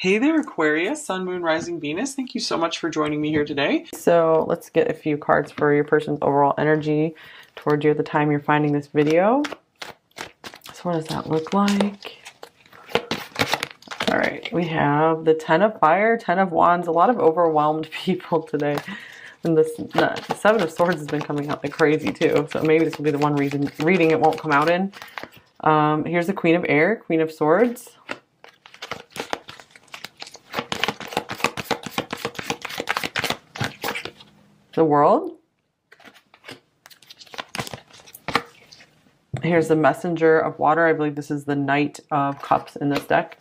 Hey there, Aquarius, Sun, Moon, Rising, Venus. Thank you so much for joining me here today. So let's get a few cards for your person's overall energy towards you at the time you're finding this video. So what does that look like? All right, we have the Ten of Fire, Ten of Wands, a lot of overwhelmed people today. And the Seven of Swords has been coming out like crazy too. So maybe this will be the one reading it won't come out in. Here's the Queen of Air, Queen of Swords. The World. Here's the Messenger of Water. I believe this is the Knight of Cups in this deck.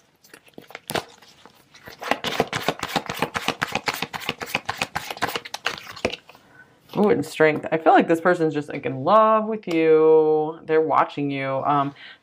Ooh, and Strength. I feel like this person's just like in love with you. They're watching you.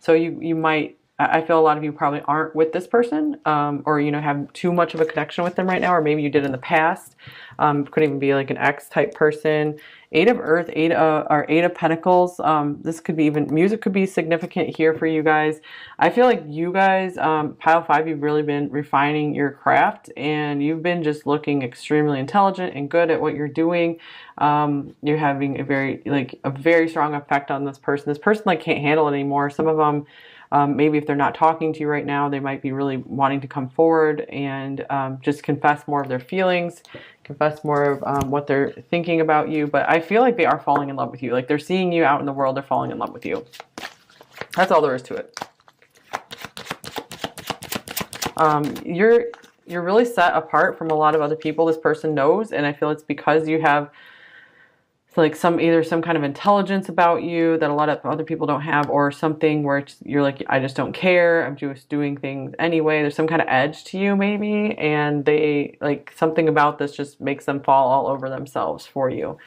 So you might, I feel a lot of you probably aren't with this person, or have too much of a connection with them right now, or maybe you did in the past. Could even be like an ex type person. Eight of Earth, Eight of Pentacles. This could be even music could be significant here for you guys. I feel like you guys, pile 5, you've really been refining your craft, and you've been just looking extremely intelligent and good at what you're doing. You're having a very strong effect on this person. This person like can't handle it anymore. Some of them. Maybe if they're not talking to you right now, they might be really wanting to come forward and just confess more of their feelings, confess more of what they're thinking about you. But I feel like they are falling in love with you. Like they're seeing you out in the world, they're falling in love with you. That's all there is to it. You're really set apart from a lot of other people this person knows, and I feel it's because you have like either some kind of intelligence about you that a lot of other people don't have, or something where you're like, I just don't care, I'm just doing things anyway. There's some kind of edge to you maybe, and they like something about this just makes them fall all over themselves for you.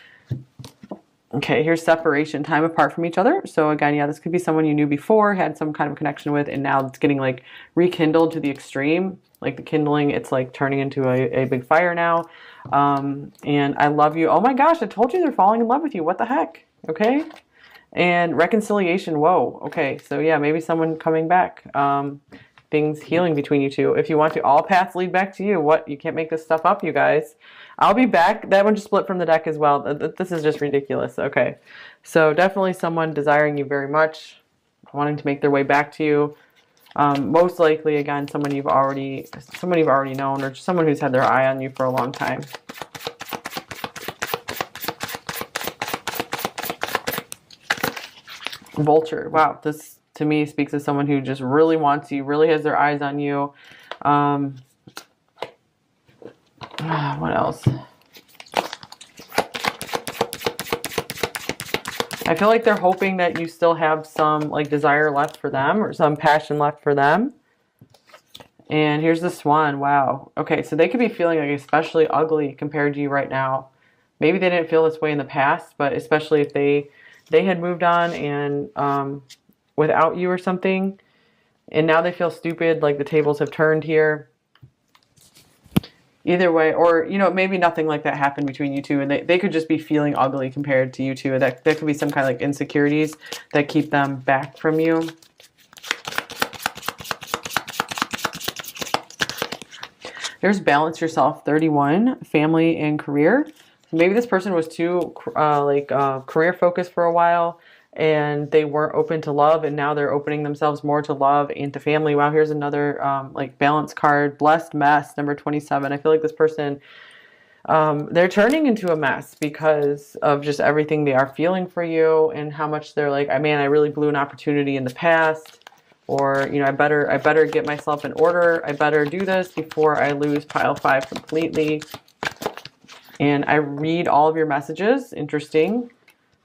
Okay, here's separation, time apart from each other. So again, yeah, this could be someone you knew before, had some kind of connection with, and now it's getting like rekindled to the extreme. Like the kindling, it's like turning into a big fire now. And I love you. Oh my gosh, I told you they're falling in love with you. What the heck? Okay. And reconciliation. Whoa. Okay. So yeah, maybe someone coming back. Things healing between you two. If you want to, all paths lead back to you. What? You can't make this stuff up, you guys. I'll be back. That one just split from the deck as well. This is just ridiculous. Okay. So definitely someone desiring you very much, wanting to make their way back to you. Most likely, again, someone you've already known, or just someone who's had their eye on you for a long time. Vulture. Wow, this to me speaks of someone who just really wants you, really has their eyes on you. What else? I feel like they're hoping that you still have some like desire left for them, or some passion left for them. And here's the Swan. Wow. Okay, so they could be feeling like especially ugly compared to you right now. Maybe they didn't feel this way in the past, but especially if they had moved on and without you or something, and now they feel stupid, like the tables have turned here. Either way, or maybe nothing like that happened between you two, and they could just be feeling ugly compared to you two. That could be some kind of like insecurities that keep them back from you. There's Balance Yourself, 31, family and career. Maybe this person was too career focused for a while, and they weren't open to love, and now they're opening themselves more to love and to family. Wow, here's another balance card. Blessed Mess, number 27. I feel like this person, they're turning into a mess because of just everything they are feeling for you, and how much they're like, man, I really blew an opportunity in the past, or I better get myself in order. I better do this before I lose pile 5 completely. And I read all of your messages. Interesting.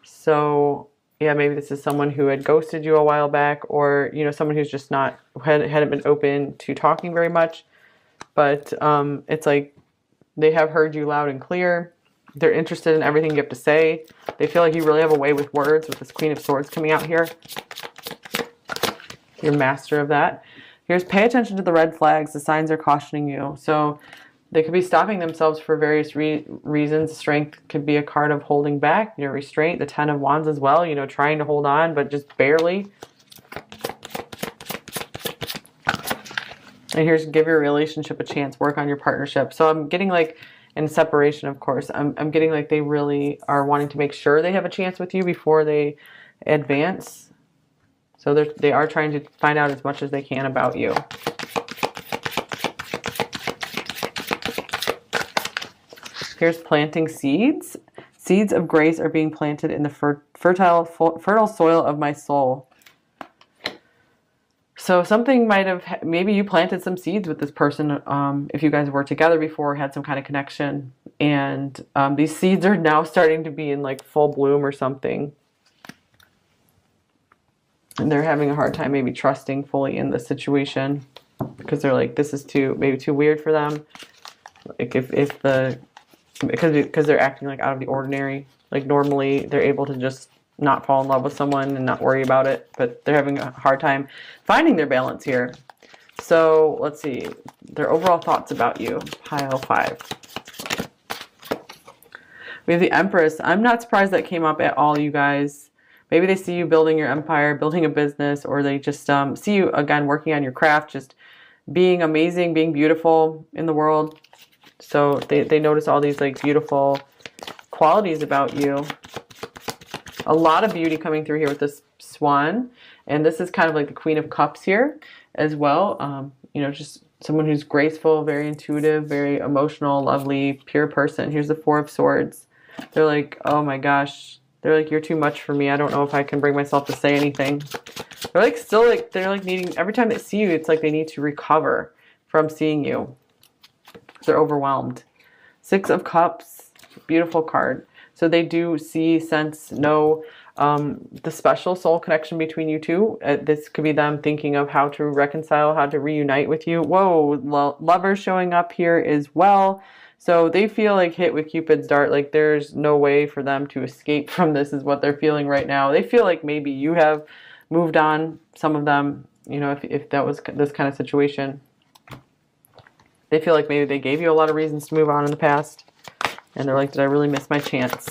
So yeah, maybe this is someone who had ghosted you a while back, or someone who's just hadn't been open to talking very much. But it's like they have heard you loud and clear. They're interested in everything you have to say. They feel like you really have a way with words, with this Queen of Swords coming out here. You're master of that. Here's pay attention to the red flags. The signs are cautioning you. So they could be stopping themselves for various reasons. Strength could be a card of holding back, restraint. The Ten of Wands as well, trying to hold on, but just barely. And here's give your relationship a chance, work on your partnership. So I'm getting like in separation, of course, I'm getting like they really are wanting to make sure they have a chance with you before they advance. So they are trying to find out as much as they can about you. Here's planting seeds. Seeds of grace are being planted in the fertile soil of my soul. So something might have, maybe you planted some seeds with this person if you guys were together before, had some kind of connection. And these seeds are now starting to be in like full bloom or something. And they're having a hard time maybe trusting fully in the situation because they're like, this is maybe too weird for them. Like because they're acting like out of the ordinary. Like normally they're able to just not fall in love with someone and not worry about it, but they're having a hard time finding their balance here. So let's see their overall thoughts about you. Pile 5. We have the Empress. I'm not surprised that came up at all, you guys. Maybe they see you building your empire, building a business, or they just see you again working on your craft, just being amazing, being beautiful in the world. So they notice all these like beautiful qualities about you. A lot of beauty coming through here with this swan. And this is kind of like the Queen of Cups here as well. You know, just someone who's graceful, very intuitive, very emotional, lovely, pure person. Here's the 4 of Swords. They're like, oh my gosh. They're like, you're too much for me. I don't know if I can bring myself to say anything. They're like still like, they're like needing, every time they see you, it's like they need to recover from seeing you. They're overwhelmed. 6 of Cups, beautiful card. So they do see, sense, know the special soul connection between you two. This could be them thinking of how to reconcile, how to reunite with you. Whoa, Lovers showing up here as well. So they feel like hit with Cupid's dart. Like there's no way for them to escape from this is what they're feeling right now. They feel like maybe you have moved on, some of them, you know, if that was this kind of situation. They feel like maybe they gave you a lot of reasons to move on in the past. And they're like, did I really miss my chance?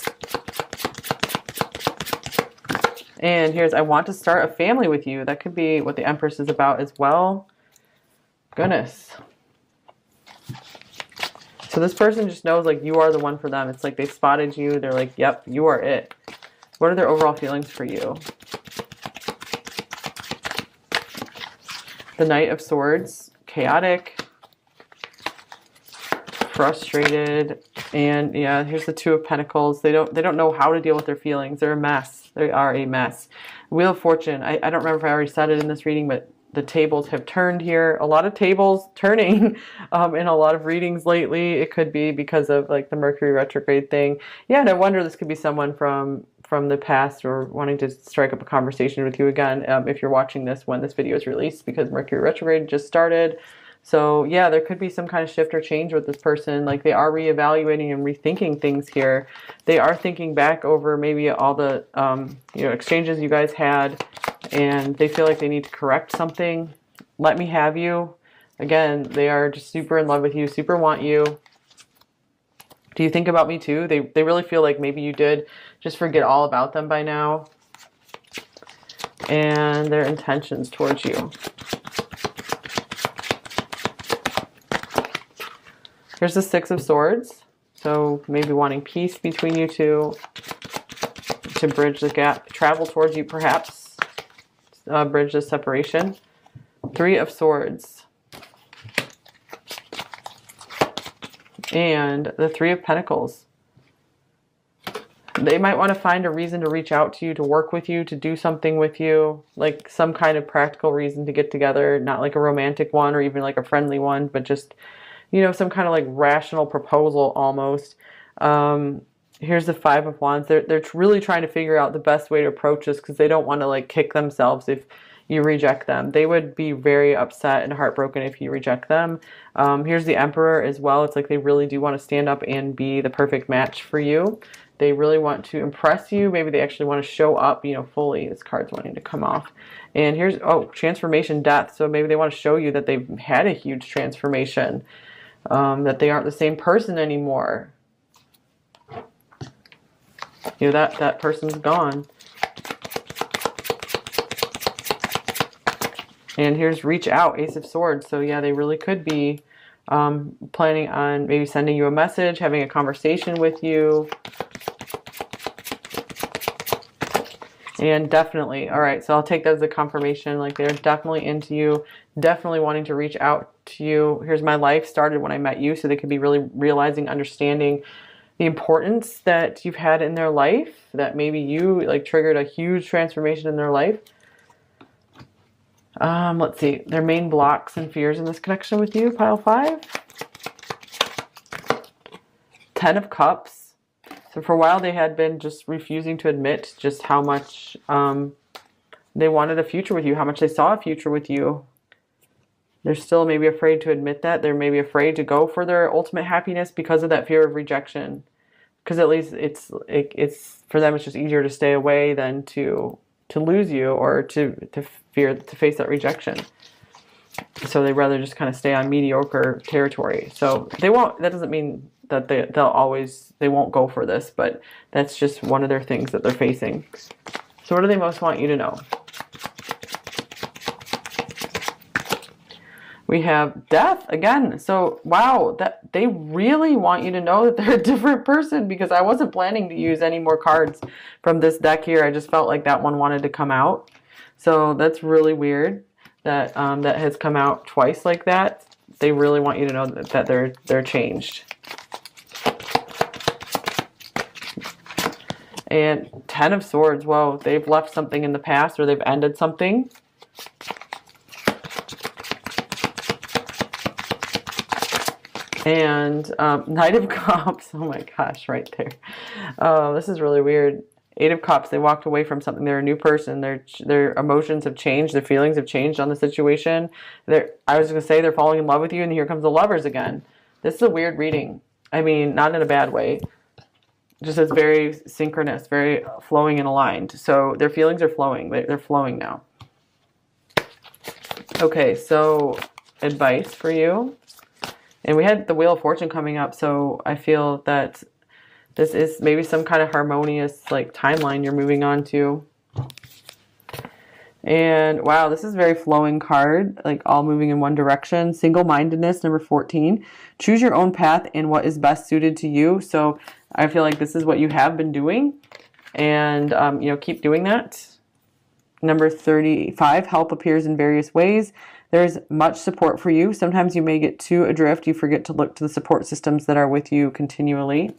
And here's, I want to start a family with you. That could be what the Empress is about as well. Goodness. So this person just knows like you are the one for them. It's like they spotted you. They're like, yep, you are it. What are their overall feelings for you? The Knight of Swords, chaotic, frustrated, and yeah, here's the 2 of Pentacles. They don't know how to deal with their feelings. They're a mess. They are a mess. Wheel of Fortune. I don't remember if I already said it in this reading, but the tables have turned here. A lot of tables turning in a lot of readings lately. It could be because of like the Mercury retrograde thing. Yeah, and I wonder this could be someone from the past or wanting to strike up a conversation with you again if you're watching this when this video is released, because Mercury retrograde just started. So yeah, there could be some kind of shift or change with this person. Like they are reevaluating and rethinking things here. They are thinking back over maybe all the you know, exchanges you guys had, and they feel like they need to correct something. Let me have you. Again, they are just super in love with you, super want you. Do you think about me too? They really feel like maybe you did just forget all about them by now. And their intentions towards you. Here's the 6 of Swords. So maybe wanting peace between you two, to bridge the gap, travel towards you perhaps, bridge the separation. 3 of Swords. And the 3 of Pentacles. They might want to find a reason to reach out to you, to work with you, to do something with you, like some kind of practical reason to get together, not like a romantic one or even like a friendly one, but just, you know, some kind of like rational proposal almost. Here's the 5 of Wands. They're really trying to figure out the best way to approach this because they don't want to like kick themselves if you reject them. They would be very upset and heartbroken if you reject them. Here's the Emperor as well. It's like they really do want to stand up and be the perfect match for you. They really want to impress you. Maybe they actually want to show up, you know, fully. This card's wanting to come off. And here's, oh, transformation, death. So maybe they want to show you that they've had a huge transformation, that they aren't the same person anymore. You know, that person's gone. And here's reach out, Ace of Swords. So yeah, they really could be planning on maybe sending you a message, having a conversation with you. And definitely, all right, so I'll take that as a confirmation. Like they're definitely into you, definitely wanting to reach out to you. Here's my life started when I met you. So they could be really realizing, understanding the importance that you've had in their life, that maybe you like triggered a huge transformation in their life. Let's see, their main blocks and fears in this connection with you, pile 5. 10 of Cups. So for a while they had been just refusing to admit just how much they wanted a future with you, how much they saw a future with you. They're still maybe afraid to admit that. They're maybe afraid to go for their ultimate happiness because of that fear of rejection. Because at least it's for them, it's just easier to stay away than to lose you, or to face that rejection. So they'd rather just kind of stay on mediocre territory. So they won't, that doesn't mean that they won't go for this, but that's just one of their things that they're facing. So what do they most want you to know? We have Death again. So wow, that they really want you to know that they're a different person, because I wasn't planning to use any more cards from this deck here. I just felt like that one wanted to come out. So that's really weird that that has come out twice like that. They really want you to know that they're changed. And 10 of Swords. Whoa, they've left something in the past, or they've ended something. And Knight of Cups. Oh my gosh, right there. This is really weird. 8 of Cups. They walked away from something. They're a new person. Their emotions have changed. Their feelings have changed on the situation. I was going to say they're falling in love with you, and here comes the Lovers again. This is a weird reading. I mean, not in a bad way. Just it's very synchronous, very flowing and aligned. So their feelings are flowing. They're flowing now. Okay, so advice for you. And we had the Wheel of Fortune coming up, so I feel that this is maybe some kind of harmonious like timeline you're moving on to. And wow, this is a very flowing card, like all moving in one direction. Single-mindedness, number 14. Choose your own path and what is best suited to you. So I feel like this is what you have been doing, and you know, keep doing that. Number 35, help appears in various ways. There's much support for you. Sometimes you may get too adrift. You forget to look to the support systems that are with you continually.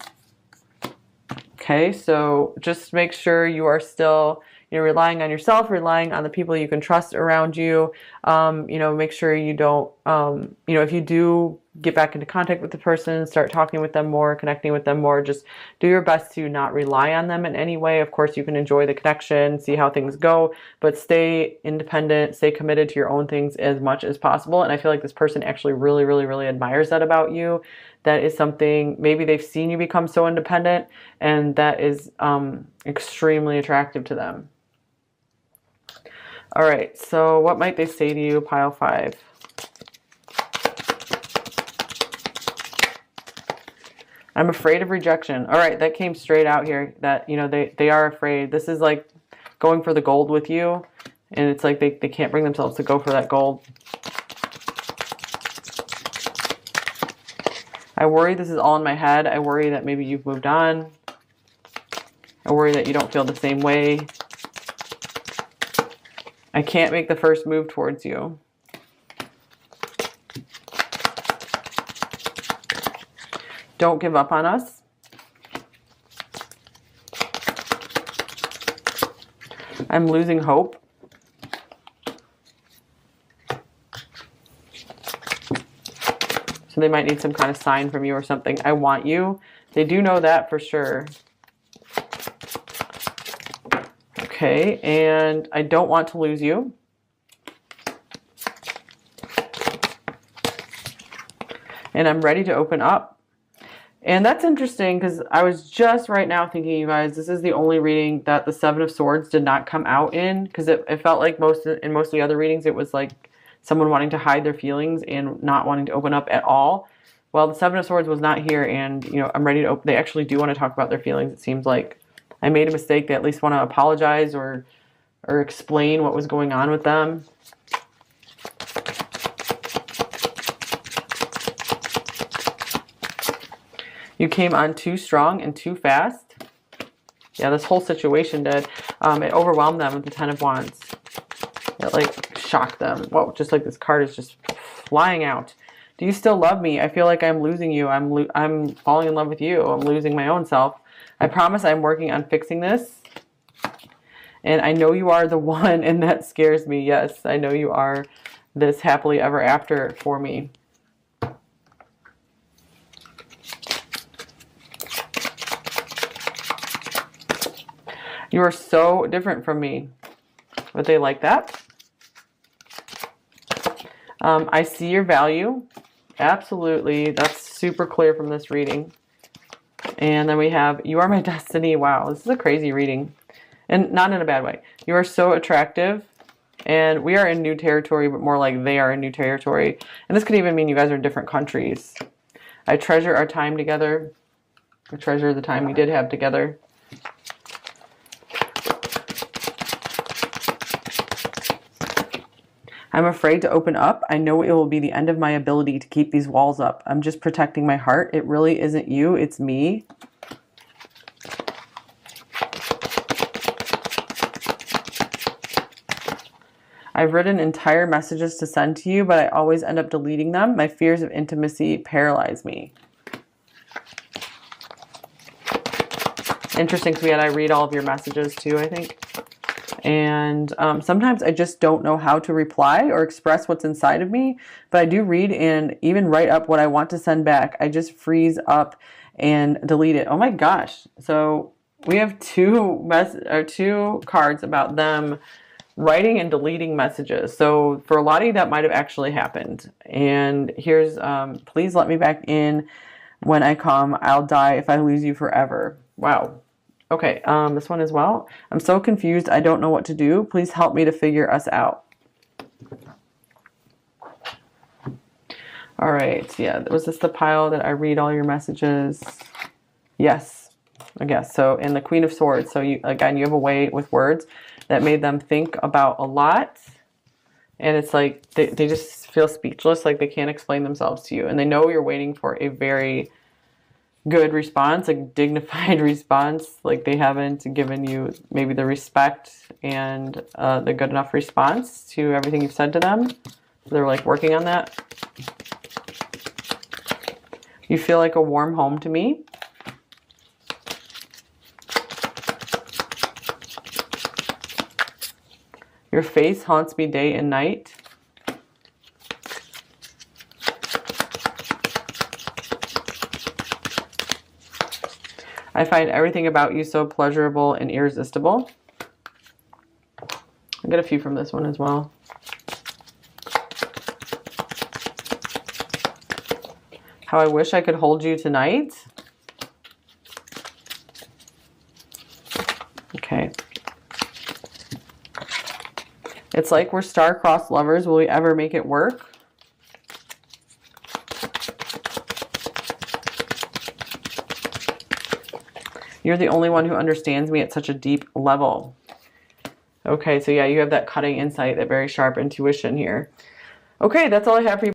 Okay, so just make sure you are still, you know, relying on yourself, relying on the people you can trust around you. You know, make sure you don't, you know, if you do get back into contact with the person, start talking with them more, connecting with them more, just do your best to not rely on them in any way. Of course, you can enjoy the connection, see how things go, but stay independent, stay committed to your own things as much as possible. And I feel like this person actually really, really, really admires that about you. That is something, maybe they've seen you become so independent, and that is extremely attractive to them. All right, so what might they say to you, pile 5? I'm afraid of rejection. All right, that came straight out here, that, you know, they are afraid. This is like going for the gold with you, and it's like they can't bring themselves to go for that gold. I worry this is all in my head. I worry that maybe you've moved on. I worry that you don't feel the same way. I can't make the first move towards you. Don't give up on us. I'm losing hope. So they might need some kind of sign from you or something. I want you. They do know that for sure. Okay, and I don't want to lose you. And I'm ready to open up. And that's interesting, because I was just right now thinking, you guys, this is the only reading that the 7 of Swords did not come out in, because it felt like in most of the other readings, it was like someone wanting to hide their feelings and not wanting to open up at all. Well, the 7 of Swords was not here, and you know, I'm ready to open. They actually do want to talk about their feelings. It seems like I made a mistake. They at least want to apologize or explain what was going on with them. You came on too strong and too fast. Yeah, this whole situation did. It overwhelmed them with the Ten of Wands. It like shocked them. Whoa, just like this card is just flying out. Do you still love me? I feel like I'm losing you. I'm falling in love with you. I'm losing my own self. I promise I'm working on fixing this. And I know you are the one, and that scares me. Yes, I know you are this happily ever after for me. You are so different from me. Would they like that? I see your value. Absolutely. That's super clear from this reading. And then we have, you are my destiny. Wow, this is a crazy reading. And not in a bad way. You are so attractive. And we are in new territory, but more like they are in new territory. And this could even mean you guys are in different countries. I treasure our time together. I treasure the time we did have together. I'm afraid to open up. I know it will be the end of my ability to keep these walls up. I'm just protecting my heart. It really isn't you, it's me. I've written entire messages to send to you, but I always end up deleting them. My fears of intimacy paralyze me. Interesting, because I read all of your messages too, I think. And sometimes I just don't know how to reply or express what's inside of me, but I do read and even write up what I want to send back. I just freeze up and delete it. Oh my gosh. So we have two cards about them writing and deleting messages. So for a lot of you, that might have actually happened. And here's, please let me back in when I come. I'll die if I lose you forever. Wow. Okay, this one as well. I'm so confused. I don't know what to do. Please help me to figure us out. All right, yeah. Was this the pile that I read all your messages? Yes, I guess. So, and the Queen of Swords. So, you again, you have a way with words that made them think about a lot. And it's like they just feel speechless, like they can't explain themselves to you. And they know you're waiting for a very good response, a dignified response, like they haven't given you maybe the respect and the good enough response to everything you've said to them. So they're like working on that. You feel like a warm home to me. Your face haunts me day and night. I find everything about you so pleasurable and irresistible. I get a few from this one as well. How I wish I could hold you tonight. Okay. It's like we're star-crossed lovers. Will we ever make it work? You're the only one who understands me at such a deep level. Okay, so yeah, you have that cutting insight, that very sharp intuition here. Okay, that's all I have for you.